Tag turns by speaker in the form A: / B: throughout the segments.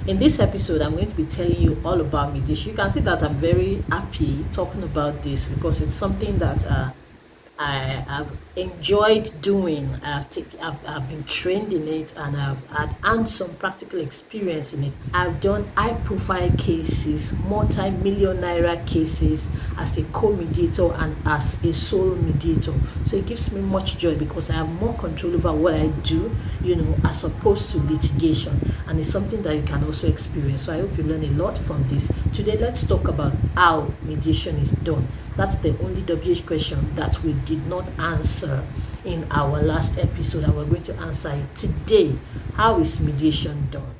A: In this episode, I'm going to be telling you all about mediation. You can see that I'm very happy talking about this because it's something that I have enjoyed doing. I've been trained in it, and I've had some practical experience in it. I've done high-profile cases, multi-million naira cases as a co-mediator and as a sole mediator. So it gives me much joy because I have more control over what I do, as opposed to litigation. And it's something that you can also experience. So I hope you learn a lot from this. Today, let's talk about how mediation is done. That's the only WH question that we did not answer in our last episode, and we're going to answer it today. How is mediation done?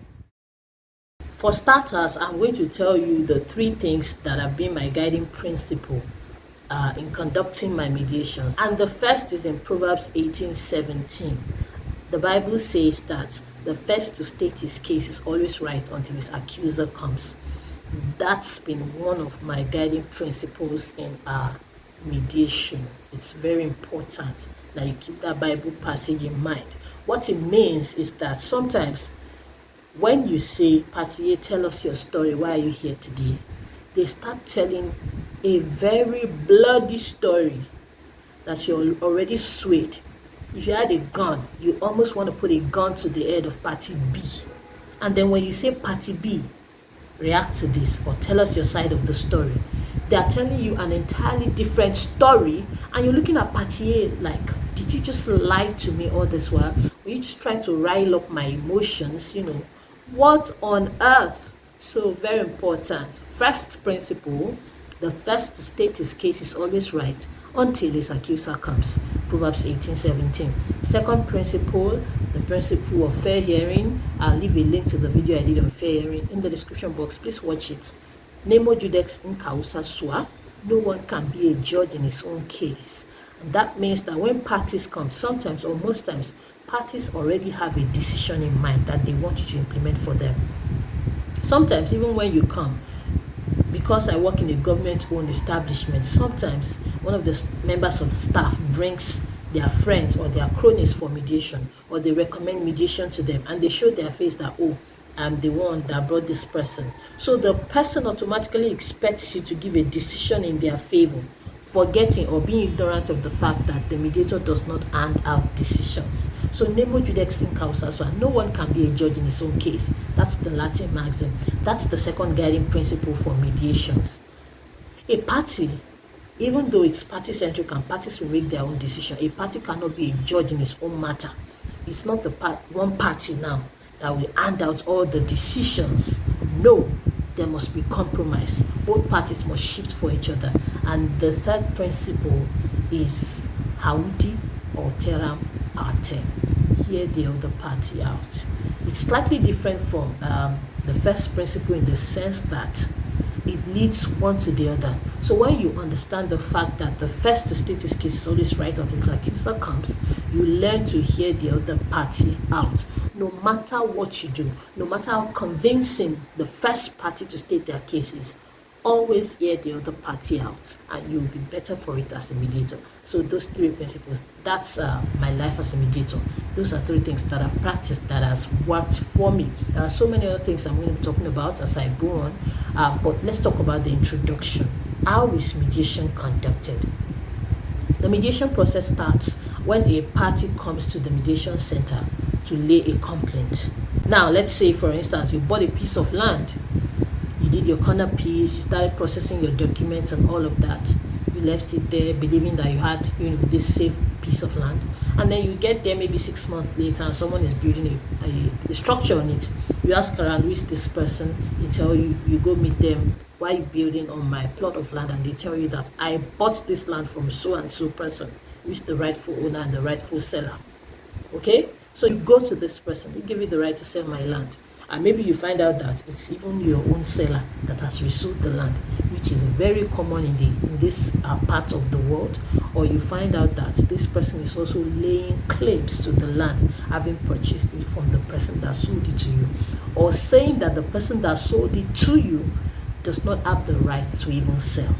A: For starters, I'm going to tell you the 3 things that have been my guiding principle in conducting my mediations. And the first is in Proverbs 18:17. The Bible says that the first to state his case is always right until his accuser comes. That's been one of my guiding principles in mediation. It's very important that you keep that Bible passage in mind. What it means is that sometimes when you say, "Party A, tell us your story, why are you here today?" they start telling a very bloody story that you're already swayed. If you had a gun, you almost want to put a gun to the head of party B. And then when you say party B, react to this or tell us your side of the story, they are telling you an entirely different story, and you're looking at party A like, did you just lie to me all this while? Were you just trying to rile up my emotions? What on earth? So very important. First principle, the first to state his case is always right until his accuser comes. Proverbs 18:17. Second principle, the principle of fair hearing. I'll leave a link to the video I did on fair hearing in the description box. Please watch it. Nemo judex in causa sua. No one can be a judge in his own case. And that means that when parties come, sometimes or most times, parties already have a decision in mind that they want you to implement for them. Sometimes, even when you come, because I work in a government-owned establishment, sometimes one of the members of staff brings their friends or their cronies for mediation, or they recommend mediation to them, and they show their face that, oh, I'm the one that brought this person. So the person automatically expects you to give a decision in their favor, forgetting or being ignorant of the fact that the mediator does not hand out decisions. So nemo judex in causa sua. No one can be a judge in his own case. That's the Latin maxim. That's the second guiding principle for mediations. A party, even though it's party-centric and parties will make their own decision, a party cannot be a judge in its own matter. It's not the one party now that will hand out all the decisions. No, there must be compromise. Both parties must shift for each other. And the third principle is haudi alteram partem. Hear the other party out. It's slightly different from the first principle in the sense that it leads one to the other. So when you understand the fact that the first to state his case is always right until his accuser comes, you learn to hear the other party out. No matter what you do, no matter how convincing the first party to state their case is, always hear the other party out, and you'll be better for it as a mediator. So those 3 principles, that's my life as a mediator. Those are 3 things that I've practiced that has worked for me. There are so many other things I'm going to be talking about as I go on, but let's talk about the introduction. How is mediation conducted? The mediation process starts when a party comes to the mediation center to lay a complaint. Now, let's say, for instance, you bought a piece of land. You did your corner piece, you started processing your documents and all of that. You left it there believing that you had, this safe piece of land. And then you get there maybe 6 months later and someone is building a structure on it. You ask around, who is this person? They tell you, you go meet them. Why are you building on my plot of land? And they tell you that I bought this land from so and so person, who is the rightful owner and the rightful seller. Okay? So you go to this person, you give you the right to sell my land. And maybe you find out that it's even your own seller that has resold the land, which is very common in this part of the world. Or you find out that this person is also laying claims to the land, having purchased it from the person that sold it to you, or saying that the person that sold it to you does not have the right to even sell.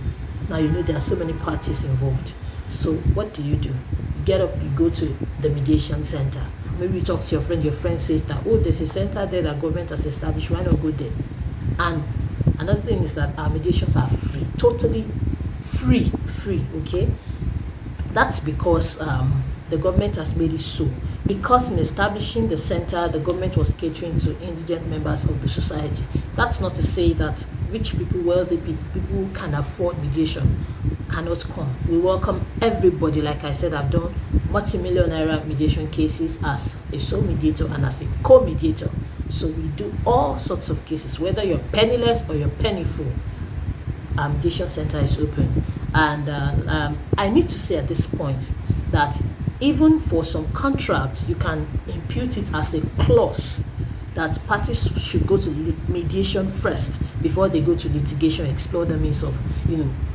A: Now there are so many parties involved. So what do? You get up, you go to the mediation center. maybe you talk to your friend says that, oh, there's a center there that government has established, why not go there? And another thing is that our mediations are free, totally free, okay? That's because the government has made it so. Because in establishing the center, the government was catering to indigent members of the society. That's not to say that rich people, wealthy people, people who can afford mediation cannot come. We welcome everybody. Like I said, I've done multi-million naira mediation cases as a sole mediator and as a co-mediator. So we do all sorts of cases, whether you're penniless or you're penniful. Our mediation center is open. And I need to say at this point that even for some contracts, you can impute it as a clause that parties should go to mediation first before they go to litigation, explore the means of,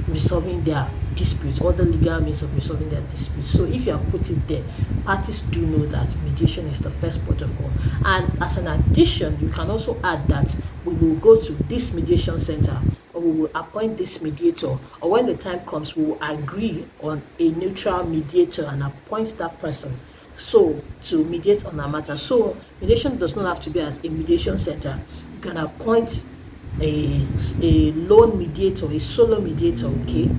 A: resolving their disputes, or the legal means of resolving their disputes. So if you have put it there, parties do know that mediation is the first port of call. And as an addition, you can also add that we will go to this mediation center, or we will appoint this mediator, or when the time comes, we will agree on a neutral mediator and appoint that person so to mediate on a matter. So mediation does not have to be as a mediation center. You can appoint a lone mediator, a solo mediator, okay,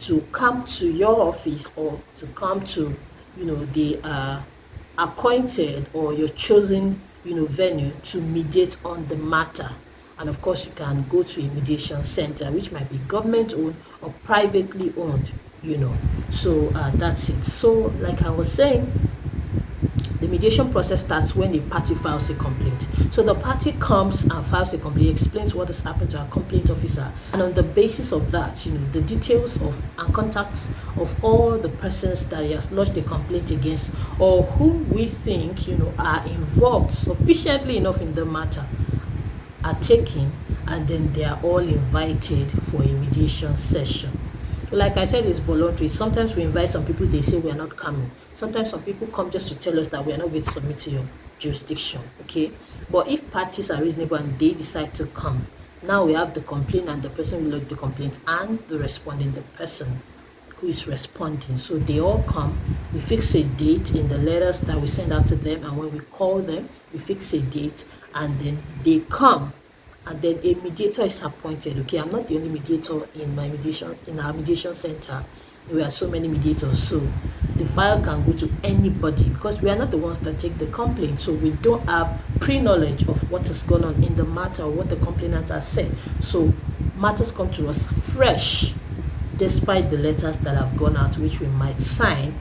A: to come to your office, or to come to the appointed or your chosen venue to mediate on the matter. And of course, you can go to a mediation center, which might be government owned or privately owned, So that's it. So like I was saying, the mediation process starts when a party files a complaint. So the party comes and files a complaint, explains what has happened to our complaint officer, and on the basis of that, the details of and contacts of all the persons that he has lodged a complaint against, or whom we think are involved sufficiently enough in the matter, are taken, and then they are all invited for a mediation session. Like I said, it's voluntary. Sometimes we invite some people, they say we are not coming. Sometimes some people come just to tell us that we are not going to submit to your jurisdiction, okay? But if parties are reasonable and they decide to come, now we have the complaint and the person who lodged the complaint, and the respondent, the person who is responding. So they all come, we fix a date in the letters that we send out to them, and when we call them, we fix a date, and then they come, and then a mediator is appointed. Okay, I'm not the only mediator in our mediation center. We are so many mediators, so the file can go to anybody, because we are not the ones that take the complaint, so we don't have pre-knowledge of what is going on in the matter or what the complainant has said. So matters come to us fresh, despite the letters that have gone out, which we might sign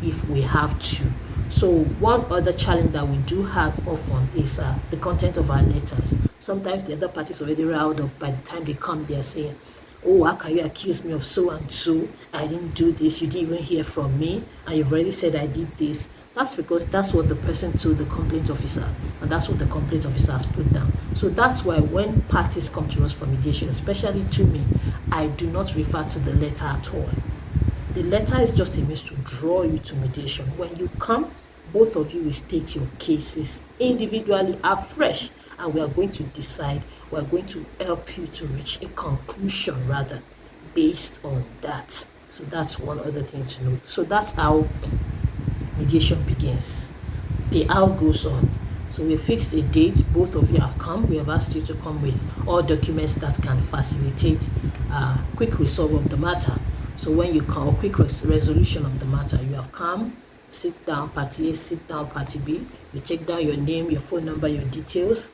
A: if we have to. So one other challenge that we do have often is the content of our letters. Sometimes the other parties already riled up. By the time they come, they are saying, oh, how can you accuse me of so and so? I didn't do this. You didn't even hear from me, and you've already said I did this. That's because that's what the person told the complaint officer, and that's what the complaint officer has put down. So that's why when parties come to us for mediation, especially to me, I do not refer to the letter at all. The letter is just a means to draw you to mediation. When you come, both of you will state your cases individually afresh, and we are going to decide. We are going to help you to reach a conclusion, rather, based on that. So that's one other thing to note. So that's how mediation begins. The how goes on. So we fixed a date. Both of you have come. We have asked you to come with all documents that can facilitate quick resolve of the matter. So when you come, quick resolution of the matter, you have come. Sit down, party A, sit down, party B. You take down your name, your phone number, your details,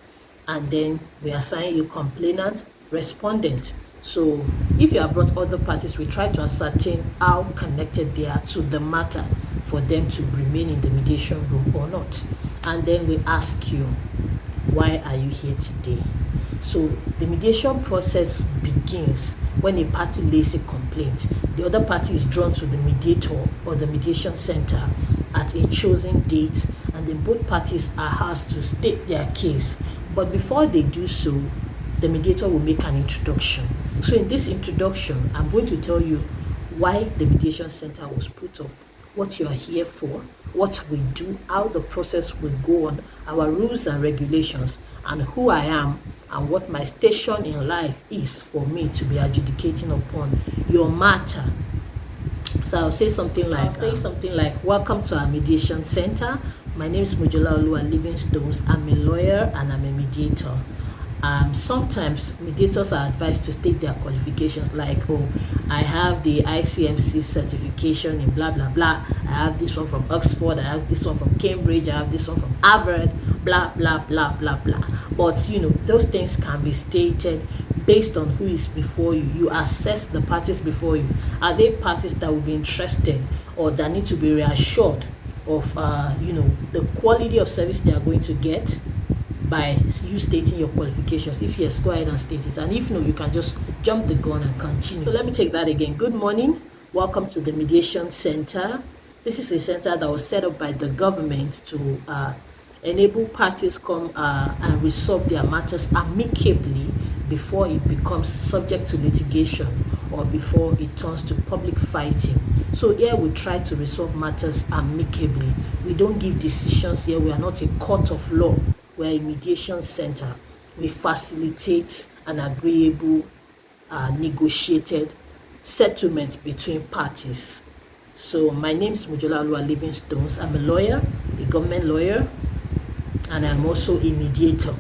A: and then we assign you complainant, respondent. So if you have brought other parties, we try to ascertain how connected they are to the matter for them to remain in the mediation room or not. And then we ask you, why are you here today? So the mediation process begins when a party lays a complaint. The other party is drawn to the mediator or the mediation center at a chosen date, and then both parties are asked to state their case. But before they do so, the mediator will make an introduction. So in this introduction, I'm going to tell you why the mediation center was put up, what you are here for, what we do, how the process will go on, our rules and regulations, and who I am, and what my station in life is for me to be adjudicating upon your matter. So I'll say something like, welcome to our mediation center. My name is Mojola Livingstones. I'm a lawyer and I'm a mediator. Sometimes mediators are advised to state their qualifications like, oh, I have the ICMC certification in blah, blah, blah. I have this one from Oxford. I have this one from Cambridge. I have this one from Harvard, blah, blah, blah, blah, blah. But, those things can be stated based on who is before you. You assess the parties before you. Are they parties that will be interested or that need to be reassured of, the quality of service they are going to get by you stating your qualifications? If yes, go ahead and state it, and if no, you can just jump the gun and continue. So let me take that again. Good morning, welcome to the Mediation Center. This is a center that was set up by the government to enable parties come and resolve their matters amicably before it becomes subject to litigation or before it turns to public fighting. So here we try to resolve matters amicably. We don't give decisions here. We are not a court of law. We're a mediation center. We facilitate an agreeable, negotiated settlement between parties. So my name is Mojola Livingstones. I'm a lawyer, a government lawyer, and I'm also a mediator.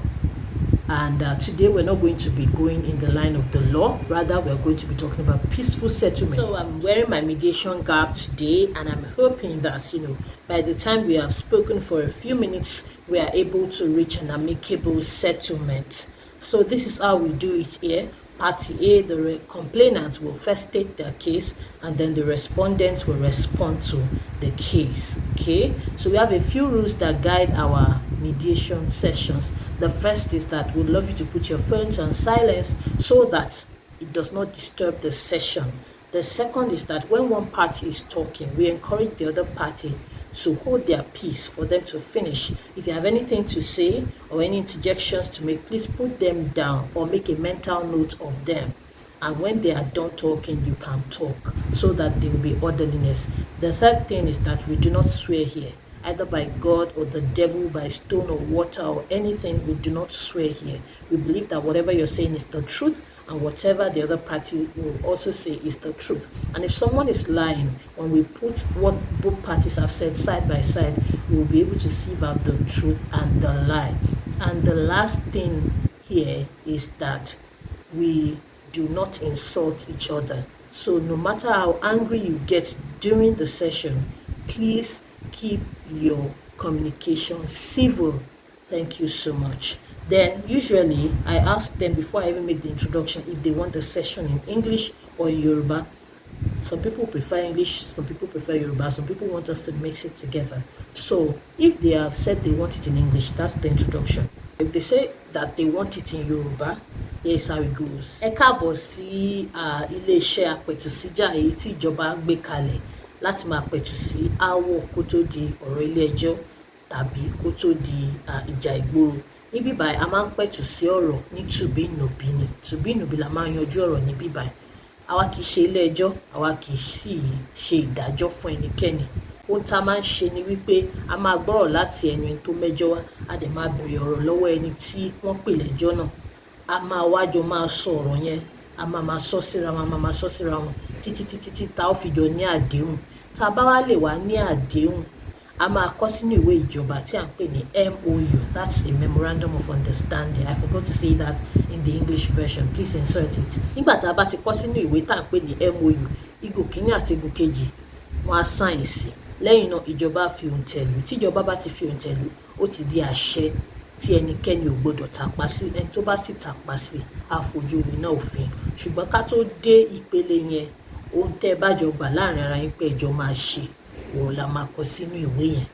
A: And today we're not going to be going in the line of the law. Rather, we're going to be talking about peaceful settlement. So I'm wearing my mediation garb today, and I'm hoping that, by the time we have spoken for a few minutes, we are able to reach an amicable settlement. So this is how we do it here. Party A, the complainant will first state their case, and then the respondent will respond to the case. Okay, so we have a few rules that guide our mediation sessions. The first is that we'd love you to put your phones on silence so that it does not disturb the session. The second is that when one party is talking, we encourage the other party to hold their peace for them to finish. If you have anything to say or any interjections to make, please put them down or make a mental note of them. And when they are done talking, you can talk so that there will be orderliness. The third thing is that we do not swear here, either by God or the devil, by stone or water or anything. We do not swear here. We believe that whatever you're saying is the truth, and whatever the other party will also say is the truth. And if someone is lying, when we put what both parties have said side by side, we will be able to sieve out the truth and the lie. And the last thing here is that we do not insult each other. So no matter how angry you get during the session, please keep your communication civil. Thank you so much. Then usually I ask them before I even make the introduction if they want the session in English or Yoruba. Some people prefer English, some people prefer Yoruba, some people want us to mix it together. So if they have said they want it in English, that's the introduction. If they say that they want it in Yoruba, here's how it goes. Ẹ káàbọ̀ sí ilé-iṣẹ́ apẹ̀tùsíjà èyí tí ìjọba gbé kalẹ̀ láti máa pẹ̀tù sí aáwọ̀ kó tó di ọ̀rọ̀ ilé-ẹjọ́ tàbí kó tó di ìjà ìgboro. Níbí báyìí a máa ń pẹ̀tù sí ọ̀rọ̀ ní tùbínùbí ni. Tùbínùbí la máa ń yanjú ọ̀rọ̀ níbí báyìí. Àwa kì í ṣe ilé ẹjọ́, àwa kì í sì ṣe ìdájọ́ fún ẹnikẹ́ni. Ohun tá a máa ń ṣe ni wípé a máa gbọ́rọ̀ láti ẹnu ẹni tó mẹ́jọ́ wá, a dẹ̀ máa béèrè ọ̀rọ̀ lọ́wọ́ ẹni tí wọ́n pè lẹ́jọ́ náà. A máa wájọ máa sọ ọ̀rọ̀ yẹn, a máa sọ síra wọn, a máa sọ síra wọn títí tá ó fi jọ ní àdéhùn. Tá a bá wá lè wá ní àdéhùn, a máa kọ sínú ìwé ìjọba tí à ń pè ní MOU. That's a Memorandum of Understanding. I forgot to say that in the English version. Please insert it. Nígbà tá a bá ti kọ sínú ìwé tá à ń pè ní MOU, igun kìíní àti igun kejì wọ́n á sign sí. Lẹ́yìn náà ìjọba fi òǹtẹ̀ lù. Tí ìjọba bá ti fi òǹtẹ̀ lù, ó ti di àṣẹ tí ẹnikẹ́ni ò gbọdọ̀ tàpá sí. Ẹni tó bá sì tàpá sí á fojú winá òfin. Ṣùgbọ́n ká tó dé ìpele yẹn, ohun tẹ́ bá jọ gbà láàrin ara yín pé ẹjọ́ máa ṣe, òun la máa kọ sínú ìwé yẹn.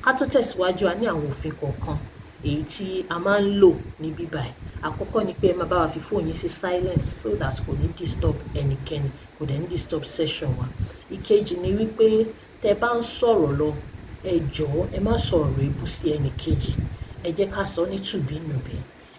A: Ká tó tẹ̀síwájú, a ní àwọn òfin kọ̀ọ̀kan èyí tí a máa ń lò ní bíbáyìí. Àkọ́kọ́ ni pé ẹ máa bá wa fi fóònù yín sí silence so that kò ní disturb ẹnikẹ́ni, kò dẹ̀ ní disturb session wa. Ìkejì ni wípé tẹ́ bá ń sọ̀rọ̀ lọ, ẹ jọ̀ọ́ ẹ má sọ ọ̀rọ̀ èébú sí ẹnìkejì. Ẹ jẹ́ ká sọ ní tùbínùbí.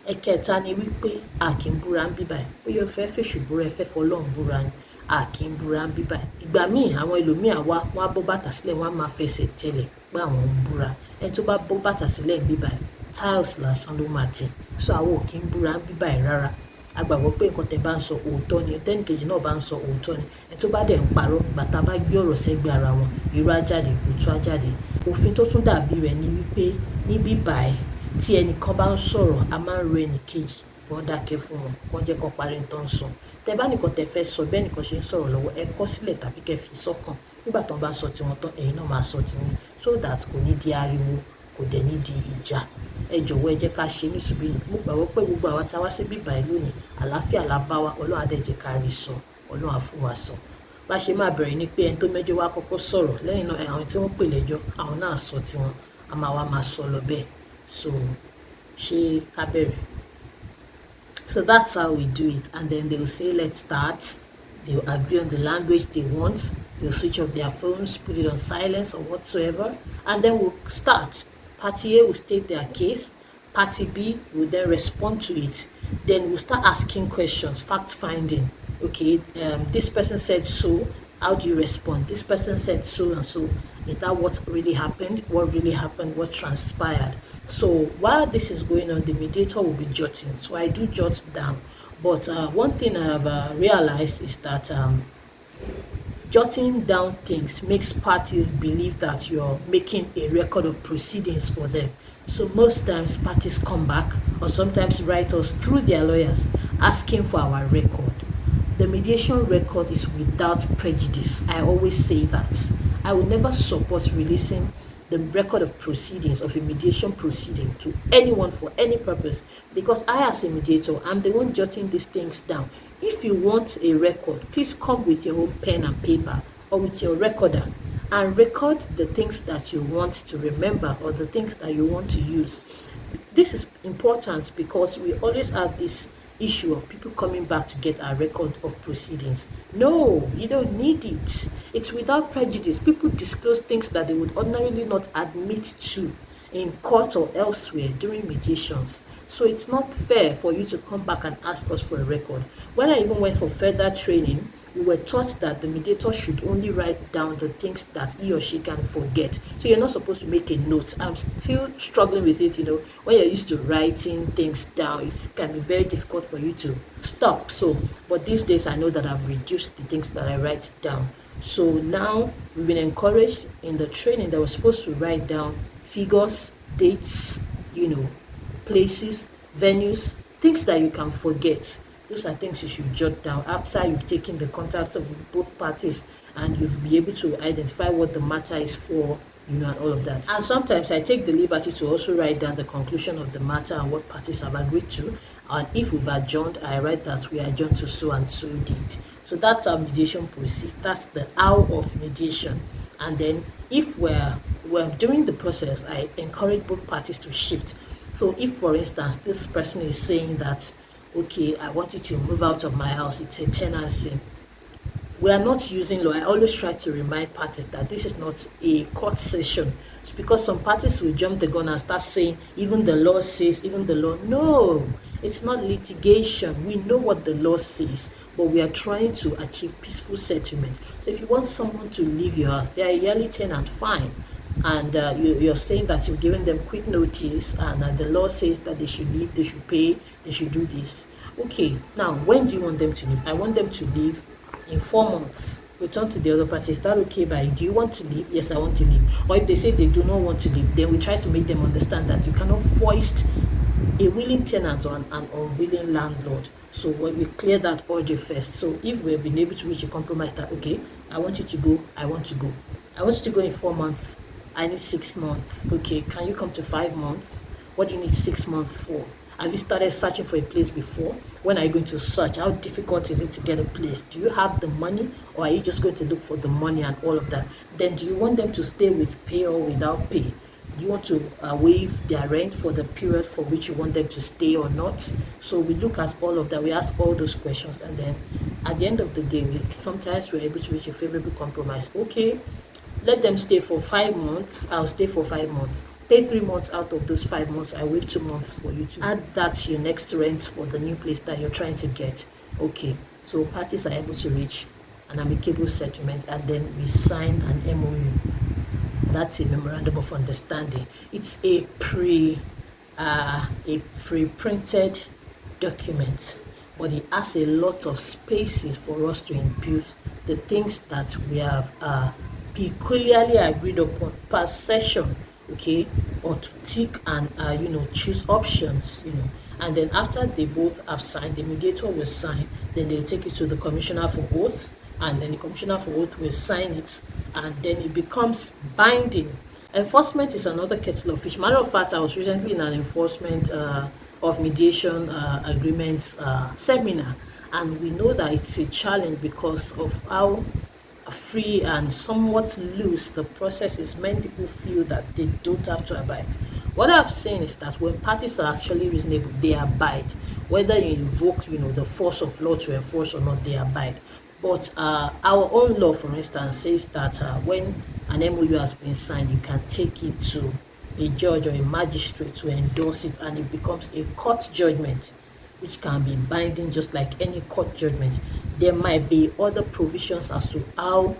A: Ẹ̀kẹta ni wípé a kì í búra ń bíbáyìí. Bóyá ẹ fẹ́ fèṣù búra, ẹ fẹ́ fọlọ́run búra ni, a kì í búra ń bíbáyìí. Ìgbà míì àwọn ẹlòmíì wọ́n á bọ́ bàtà sílẹ̀, wọ́n á máa fẹsẹ̀ tẹ̀lẹ̀ pé àwọn ń búra. Ẹni tó bá bọ́ bàtà sílẹ̀ ń bíbáyìí, tiles lásán ló máa tẹ̀. So àwọn ò kì í búra ń bíbáyìí rárá. A gbàgbọ́ pé nǹkan tẹ́ bá ń sọ òótọ́ ni, tẹ́nìkejì náà bá ń sọ òótọ́ ni. Ẹni tó bá dẹ̀ ń parọ́, bàtà bá gbé ọ̀rọ̀ sẹ́gbẹ̀ẹ́ ara wọn, irọ́ á jáde, òótọ́ á jáde. òfin tó tún dàbí rẹ̀ ni wípé níbí báyìí tí ẹnìkan bá ń sọ̀rọ̀ a máa ń ro ẹnìkejì wọ́n dákẹ́ fún wọn wọ́n jẹ́ kó parí tó ń sọ. Tẹ́ bá nìkan tẹ́ fẹ́ sọ bẹ́ẹ̀ nìkan ṣe ń sọ̀rọ̀ lọ́wọ́ ẹ kọ sílẹ̀ tàbí kẹ́ fi sọ́kàn nígbà tó ń bá sọ tiwọn tán ẹ̀yin náà máa sọ tiwọn so that kò ní di ariwo kò dẹ̀ ní di ìjà. Ẹ jọ̀wọ́ ẹ jẹ́ ká ṣe ní ṣùgbọ́n mo gbàgbọ́ pé gbogbo àwa tá a wá sí bíbá ẹ lónìí àlàáfíà la bá wa Ọlọ́run á dẹ̀ jẹ́ ká rí sọ Ọlọ́run á fún wa sọ. Bá ṣe máa bẹ̀rẹ̀ ni pé ẹni tó mẹ́jọ wá kọ́kọ́ sọ̀rọ̀ lẹ́yìn náà àwọn tí wọ́n pè lẹ́jọ́ àwọn náà sọ tiwọn a máa wá máa sọ lọ bẹ́ẹ̀ so ṣé ká bẹ̀rẹ̀. So that's how we do it, and then they'll say let's start. They'll agree on the language they want. They'll switch off their phones, put it on silence or whatsoever, and then we'll start. Party A will state their case. Party B will then respond to it. Then we'll start asking questions, fact finding. Okay, this person said so. How do you respond? This person said so and so. Is that what really happened? What really happened? What transpired? So while this is going on, the mediator will be jotting. So I do jot down. But one thing I've realized is that jotting down things makes parties believe that you're making a record of proceedings for them. So most times parties come back or sometimes write us through their lawyers asking for our record. The mediation record is without prejudice. I always say that. I will never support releasing the record of proceedings of a mediation proceeding to anyone for any purpose because I, as a mediator, I'm the one jotting these things down. If you want a record, please come with your own pen and paper or with your recorder and record the things that you want to remember or the things that you want to use. This is important because we always have this issue of people coming back to get a record of proceedings. No, you don't need it. It's without prejudice. People disclose things that they would ordinarily not admit to in court or elsewhere during mediations. So it's not fair for you to come back and ask us for a record. When I even went for further training, we were taught that the mediator should only write down the things that he or she can forget. So you're not supposed to make a note. I'm still struggling with it, when you're used to writing things down, it can be very difficult for you to stop. So, but these days I know that I've reduced the things that I write down. So now we've been encouraged in the training that we're supposed to write down figures, dates, places, venues, things that you can forget. Those are things you should jot down after you've taken the contacts of both parties and you've been able to identify what the matter is for, and all of that. And sometimes I take the liberty to also write down the conclusion of the matter and what parties have agreed to. And if we've adjourned, I write that we adjourned to so and so date. So that's how mediation proceeds. That's the how of mediation. And then if we're during the process, I encourage both parties to shift. So if, for instance, this person is saying that, okay, I want you to move out of my house, it's a tenancy. We are not using law. I always try to remind parties that this is not a court session. It's because some parties will jump the gun and start saying, even the law says, even the law. No, it's not litigation. We know what the law says, but we are trying to achieve peaceful settlement. So if you want someone to leave your house, they are a yearly tenant, fine. And you're saying that you've given them quick notice and the law says that they should leave, they should pay, they should do this. Okay, now when do you want them to leave? I want them to leave in 4 months. Return to the other party. Is that okay by you? Do you want to leave? Yes, I want to leave. Or if they say they do not want to leave, then we try to make them understand that you cannot foist a willing tenant on an unwilling landlord. So when we clear that order first. So if we've been able to reach a compromise that, okay, I want you to go, I want to go. I want you to go in 4 months. I need 6 months. Okay, can you come to 5 months? What do you need 6 months for? Have you started searching for a place before? When are you going to search? How difficult is it to get a place? Do you have the money, or are you just going to look for the money and all of that? Then do you want them to stay with pay or without pay? Do you want to waive their rent for the period for which you want them to stay or not? So we look at all of that. We ask all those questions, and then at the end of the day, sometimes we're able to reach a favorable compromise. Okay, let them stay for 5 months. I'll stay for 5 months. Pay 3 months out of those 5 months. I wait 2 months for you to add that to your next rent for the new place that you're trying to get. Okay, so parties are able to reach an amicable settlement, and then we sign an MOU. That's a memorandum of understanding. It's a pre-printed document, but it has a lot of spaces for us to input the things that we have peculiarly agreed upon per session, okay, or to tick and choose options, and then after they both have signed, the mediator will sign, then they'll take it to the commissioner for oath, and then the commissioner for oath will sign it, and then it becomes binding. Enforcement is another kettle of fish. Matter of fact, I was recently in an enforcement of mediation agreements seminar, and we know that it's a challenge because of how free and somewhat loose the process is. Many people feel that they don't have to abide. What I've seen is that when parties are actually reasonable, they abide. Whether you invoke, the force of law to enforce or not, they abide. But our own law, for instance, says that when an MOU has been signed, you can take it to a judge or a magistrate to endorse it, and it becomes a court judgment, which can be binding just like any court judgment. There might be other provisions as to how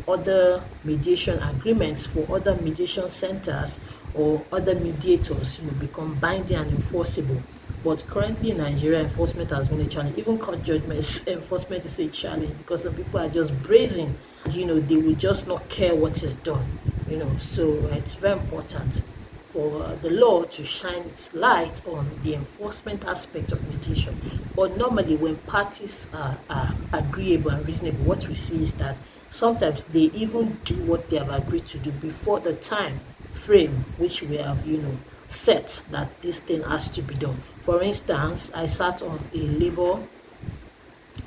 A: other mediation agreements for other mediation centers or other mediators become binding and enforceable. But currently in Nigeria, enforcement has been a challenge. Even court judgments, enforcement is a challenge because some people are just brazen. They will just not care what is done. So it's very important for the law to shine its light on the enforcement aspect of mediation. But normally when parties are agreeable and reasonable, what we see is that sometimes they even do what they have agreed to do before the time frame which we have set that this thing has to be done. For instance, I sat on a labor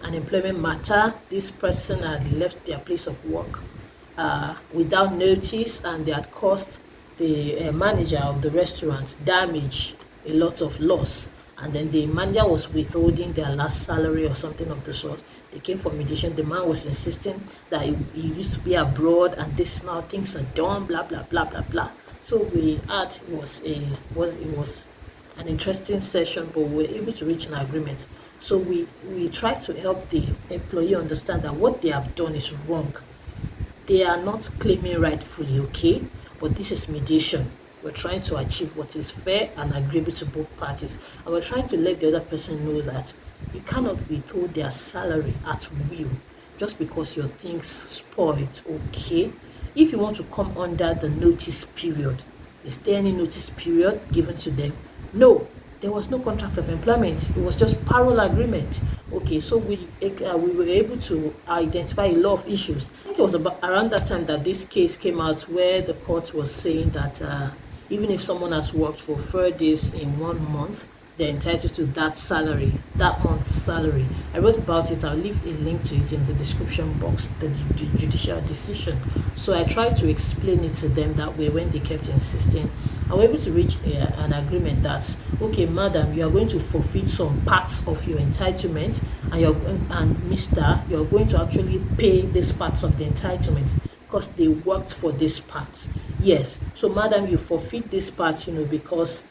A: and employment matter. This person had left their place of work without notice, and they had caused the manager of the restaurant damage, a lot of loss, and then the manager was withholding their last salary or something of the sort. They came for mediation. The man was insisting that he used to be abroad and this now things are done, blah blah blah blah blah. So we had it was an interesting session, but we were able to reach an agreement. So we tried to help the employee understand that what they have done is wrong. They are not claiming rightfully, okay? But this is mediation. We're trying to achieve what is fair and agreeable to both parties. And we're trying to let the other person know that you cannot withhold their salary at will just because your things spoiled, okay? If you want to come under the notice period, is there any notice period given to them? No, there was no contract of employment. It was just parole agreement. Okay, so we were able to identify a lot of issues. I think it was about around that time that this case came out, where the court was saying that even if someone has worked for 4 days in 1 month, they're entitled to that salary, that month's salary. I wrote about it. I'll leave a link to it in the description box, the judicial decision. So I tried to explain it to them that way when they kept insisting. I was able to reach an agreement that, okay, madam, you are going to forfeit some parts of your entitlement, and mister, you are going to actually pay these parts of the entitlement because they worked for this part. Yes, so madam, you forfeit this part, because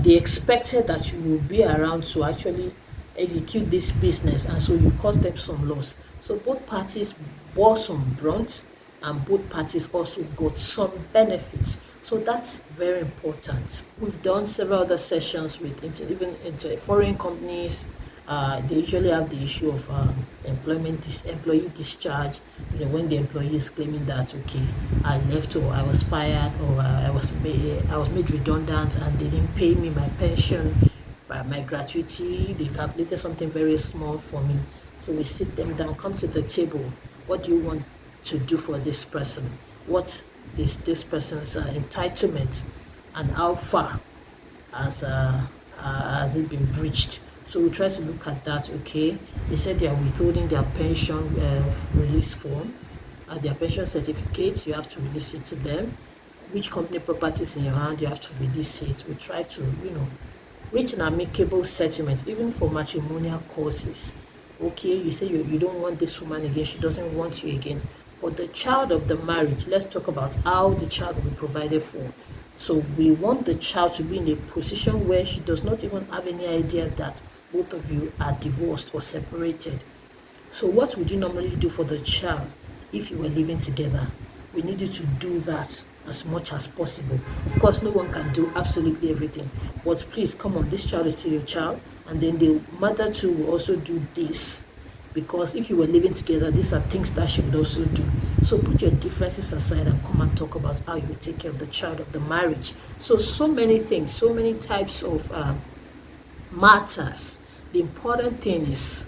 A: they expected that you will be around to actually execute this business, and so you've caused them some loss. So both parties bore some brunt, and both parties also got some benefits. So that's very important. We've done several other sessions with into foreign companies. They usually have the issue of employee discharge. When the employee is claiming that, okay, I left, or I was fired, or I was made redundant, and they didn't pay me my pension, my gratuity. They calculated something very small for me. So we sit them down, come to the table. What do you want to do for this person? What is this person's entitlement, and how far has it been breached? So we try to look at that. Okay, they said they are withholding their pension release form and their pension certificate. You have to release it to them. Which company properties in your hand, you have to release it. We try to reach an amicable settlement, even for matrimonial causes. Okay, you say you don't want this woman again, she doesn't want you again, but the child of the marriage, let's talk about how the child will be provided for. So we want the child to be in a position where she does not even have any idea that both of you are divorced or separated. So what would you normally do for the child if you were living together? We need you to do that as much as possible. Of course, no one can do absolutely everything, but please, come on, this child is still your child, and then the mother too will also do this. because if you were living together, these are things that she would also do. So put your differences aside and come and talk about how you take care of the child of the marriage. So many things, so many types of matters. The important thing is,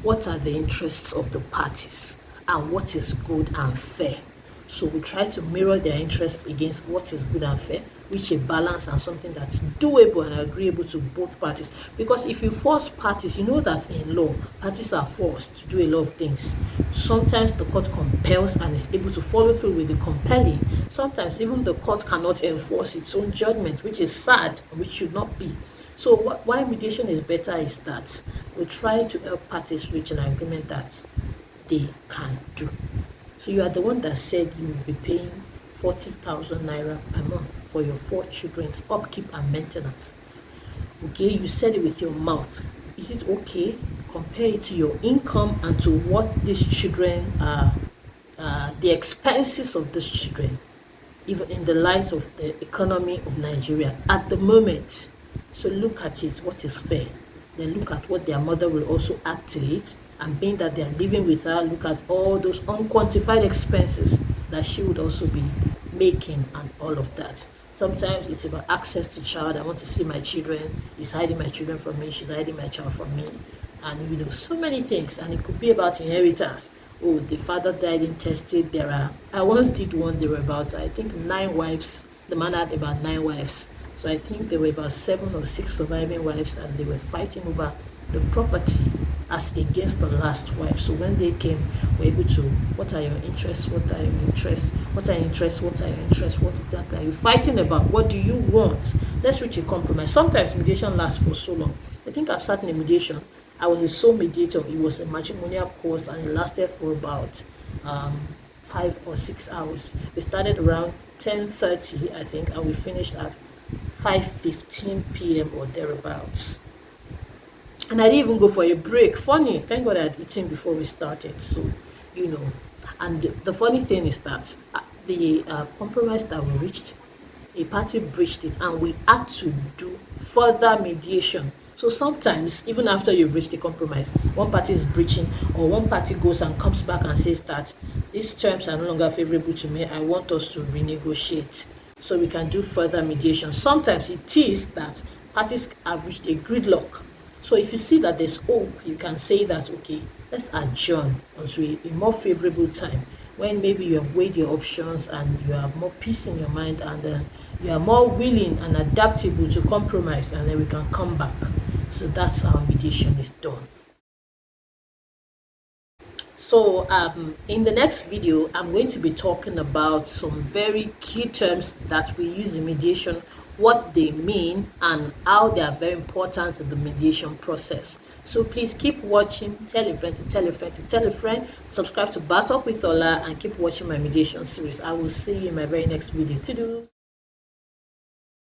A: what are the interests of the parties and what is good and fair. So we try to mirror their interests against what is good and fair, reach a balance and something that's doable and agreeable to both parties. Because if you force parties, you know that in law, parties are forced to do a lot of things. Sometimes the court compels and is able to follow through with the compelling. Sometimes even the court cannot enforce its own judgment, which is sad, which should not be. So why mediation is better is that we try to help parties reach an agreement that they can do. So you are the one that said you will be paying 40,000 naira per month for your 4 children's upkeep and maintenance. Okay, you said it with your mouth. Is it okay? Compare it to your income and to what these children are, the expenses of these children, even in the light of the economy of Nigeria at the moment. So look at it, what is fair. Then look at what their mother will also add to it. And being that they are living with her, look at all those unquantified expenses that she would also be making and all of that. Sometimes it's about access to child. I want to see my children. He's hiding my children from me. She's hiding my child from me. And so many things. And it could be about inheritance. Oh, the father died intestate. I once did one. There were about, I think, 9 wives. The man had about 9 wives. So I think there were about 7 or 6 surviving wives, and they were fighting over the property as against the last wife. So when they came, we're able to, what are your interests? What are your interests? What are your interests? What are your interests? What exactly are you fighting about? What do you want? Let's reach a compromise. Sometimes mediation lasts for so long. I think I've sat in a mediation. I was a sole mediator. It was a matrimonial course, and it lasted for about 5 or 6 hours. We started around 10:30, I think, and we finished at 5:15 p.m. or thereabouts. And I didn't even go for a break. Funny, thank God I had eaten before we started. So, and the funny thing is that the compromise that we reached, a party breached it, and we had to do further mediation. So sometimes, even after you've reached a compromise, one party is breaching, or one party goes and comes back and says that these terms are no longer favorable to me. I want us to renegotiate so we can do further mediation. Sometimes it is that parties have reached a gridlock. So if you see that there's hope, you can say that, okay, let's adjourn until a more favorable time, when maybe you have weighed your options and you have more peace in your mind, and you are more willing and adaptable to compromise, and then we can come back. So that's how mediation is done. So in the next video, I'm going to be talking about some very key terms that we use in mediation, what they mean, and how they are very important in the mediation process. So please keep watching. Tell a friend to tell a friend to tell a friend. Subscribe to Battle with Ola and keep watching my mediation series. I will see you in my very next video. To do.